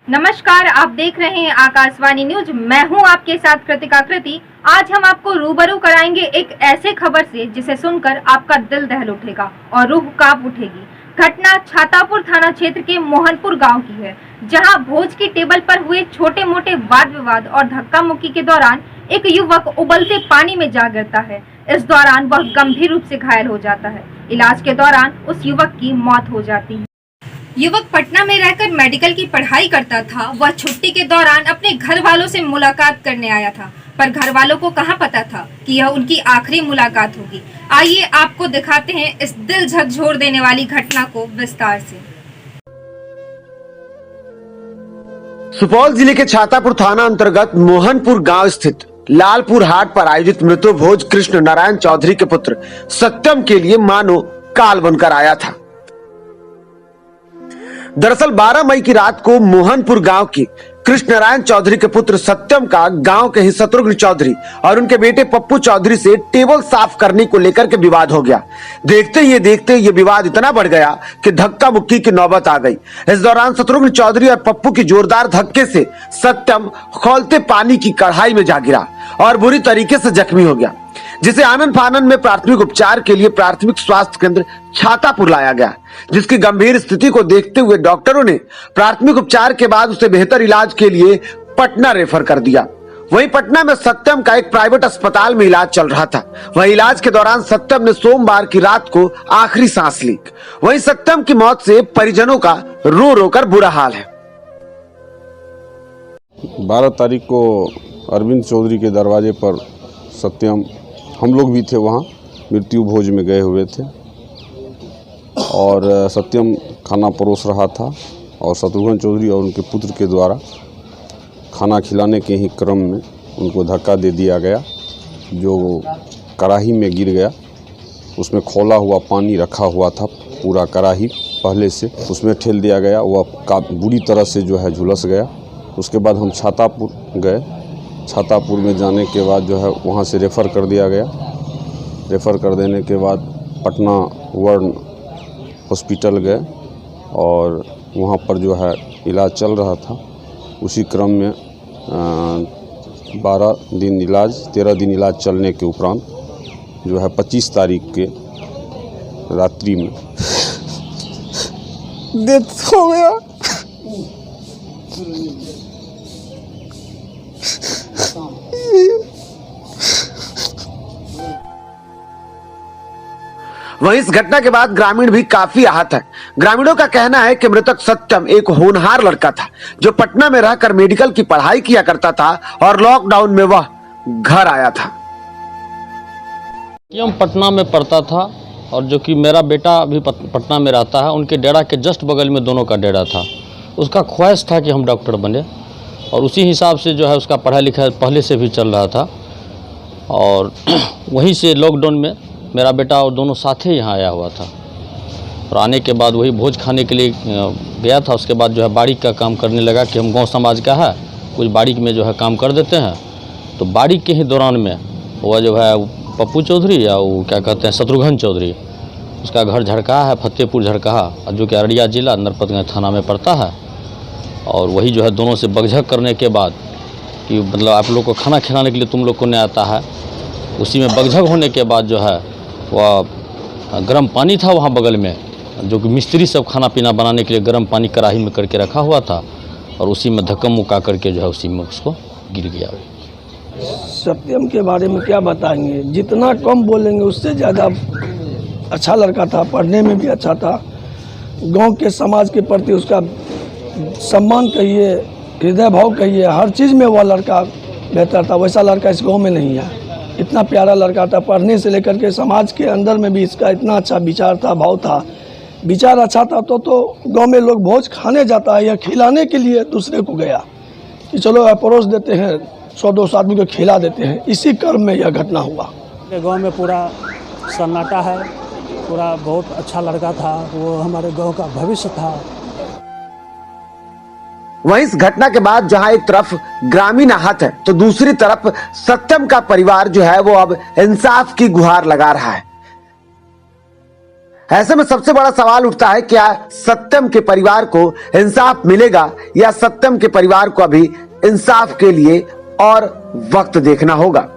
नमस्कार, आप देख रहे हैं आकाशवाणी न्यूज। मैं हूं आपके साथ कृतिका कृति। आज हम आपको रूबरू कराएंगे एक ऐसे खबर से जिसे सुनकर आपका दिल दहल उठेगा और रूह कांप उठेगी। घटना छातापुर थाना क्षेत्र के मोहनपुर गांव की है, जहां भोज की टेबल पर हुए छोटे मोटे वाद विवाद और धक्का मुक्की के दौरान एक युवक उबलते पानी में जा गिरता है। इस दौरान वह गंभीर रूप से घायल हो जाता है। इलाज के दौरान उस युवक की मौत हो जाती है। युवक पटना में रहकर मेडिकल की पढ़ाई करता था। वह छुट्टी के दौरान अपने घर वालों से मुलाकात करने आया था, पर घर वालों को कहां पता था कि यह उनकी आखिरी मुलाकात होगी। आइए आपको दिखाते हैं इस दिल झकझोर देने वाली घटना को विस्तार से। सुपौल जिले के छातापुर थाना अंतर्गत मोहनपुर गांव स्थित लालपुर हाट पर आयोजित मृत्यु भोज कृष्ण नारायण चौधरी के पुत्र सत्यम के लिए मानो काल बनकर आया था। दरअसल 12 मई की रात को मोहनपुर गांव के कृष्ण नारायण चौधरी के पुत्र सत्यम का गांव के ही शत्रुघ्न चौधरी और उनके बेटे पप्पू चौधरी से टेबल साफ करने को लेकर के विवाद हो गया। देखते ये विवाद इतना बढ़ गया कि धक्का मुक्की की नौबत आ गई। इस दौरान शत्रुघ्न चौधरी और पप्पू की जोरदार धक्के से सत्यम खौलते पानी की कढ़ाई में जा गिरा और बुरी तरीके से जख्मी हो गया, जिसे आनंद फानन में प्राथमिक उपचार के लिए प्राथमिक स्वास्थ्य केंद्र छातापुर लाया गया, जिसकी गंभीर स्थिति को देखते हुए डॉक्टरों ने प्राथमिक उपचार के बाद उसे बेहतर इलाज के लिए पटना रेफर कर दिया। वहीं पटना में सत्यम का एक प्राइवेट अस्पताल में इलाज चल रहा था। वहीं इलाज के दौरान सत्यम ने सोमवार की रात को आखिरी सांस ली। वहीं सत्यम की मौत से परिजनों का रो रो कर बुरा हाल है। 12 तारीख को अरविंद चौधरी के दरवाजे पर सत्यम, हम लोग भी थे वहाँ, मृत्यु भोज में गए हुए थे और सत्यम खाना परोस रहा था और शत्रुघ्न चौधरी और उनके पुत्र के द्वारा खाना खिलाने के ही क्रम में उनको धक्का दे दिया गया, जो कढ़ाई में गिर गया। उसमें खौला हुआ पानी रखा हुआ था, पूरा कढ़ाई पहले से उसमें ठेल दिया गया। वह बुरी तरह से जो है झुलस गया। उसके बाद हम छातापुर गए। छातापुर में जाने के बाद जो है वहाँ से रेफ़र कर दिया गया। रेफ़र कर देने के बाद पटना वर्ण हॉस्पिटल गए और वहाँ पर जो है इलाज चल रहा था। उसी क्रम में 12 दिन इलाज, 13 दिन इलाज चलने के उपरांत जो है 25 तारीख के रात्रि में डेथ हो गया। वहीं इस घटना के बाद ग्रामीण भी काफी आहत है। ग्रामीणों का कहना है कि मृतक सत्यम एक होनहार लड़का था, जो पटना में रहकर मेडिकल की पढ़ाई किया करता था और लॉकडाउन में वह घर आया था। हम पटना में पढ़ता था और जो कि मेरा बेटा अभी पटना में रहता है, उनके डेरा के जस्ट बगल में दोनों का डेरा था। उसका ख्वाहिश था कि हम डॉक्टर बने और उसी हिसाब से जो है उसका पढ़ाई लिखाई पहले से भी चल रहा था। और वहीं से लॉकडाउन में मेरा बेटा और दोनों साथ ही यहाँ आया हुआ था और आने के बाद वही भोज खाने के लिए गया था। उसके बाद जो है बाड़ी का काम करने लगा कि हम गांव समाज का है, कुछ बाड़ी में जो है काम कर देते हैं। तो बाड़ी के ही दौरान में वह जो है पप्पू चौधरी या वो क्या कहते हैं शत्रुघ्न चौधरी, उसका घर झड़काहा है, फतेहपुर झड़काहा, जो कि अररिया जिला नरपतगंज थाना में पड़ता है। और वही जो है दोनों से बगझक करने के बाद कि मतलब आप लोग को खाना खिलाने के लिए तुम लोग को नहीं आता है, उसी में बगझक होने के बाद जो है वह गर्म पानी था वहाँ बगल में, जो कि मिस्त्री सब खाना पीना बनाने के लिए गर्म पानी कढ़ाई में करके रखा हुआ था और उसी में धक्का मुक्का करके जो है उसी में उसको गिर गया। सत्यम के बारे में क्या बताएंगे, जितना कम बोलेंगे उससे ज़्यादा अच्छा लड़का था, पढ़ने में भी अच्छा था। गांव के समाज के प्रति उसका सम्मान कहिए, हृदय भाव कहिए, हर चीज़ में वह लड़का बेहतर था। वैसा लड़का इस गांव में नहीं है। इतना प्यारा लड़का था, पढ़ने से लेकर के समाज के अंदर में भी इसका इतना अच्छा विचार था, भाव था। विचार अच्छा था तो गांव में लोग भोज खाने जाता है या खिलाने के लिए दूसरे को गया कि चलो परोस देते हैं, 100-200 आदमी को खिला देते हैं। इसी क्रम में यह घटना हुआ। गांव में पूरा सन्नाटा है, पूरा बहुत अच्छा लड़का था, वो हमारे गांव का भविष्य था। वहीं इस घटना के बाद जहां एक तरफ ग्रामीण आहत है, तो दूसरी तरफ सत्यम का परिवार जो है वो अब इंसाफ की गुहार लगा रहा है। ऐसे में सबसे बड़ा सवाल उठता है, क्या सत्यम के परिवार को इंसाफ मिलेगा या सत्यम के परिवार को अभी इंसाफ के लिए और वक्त देखना होगा।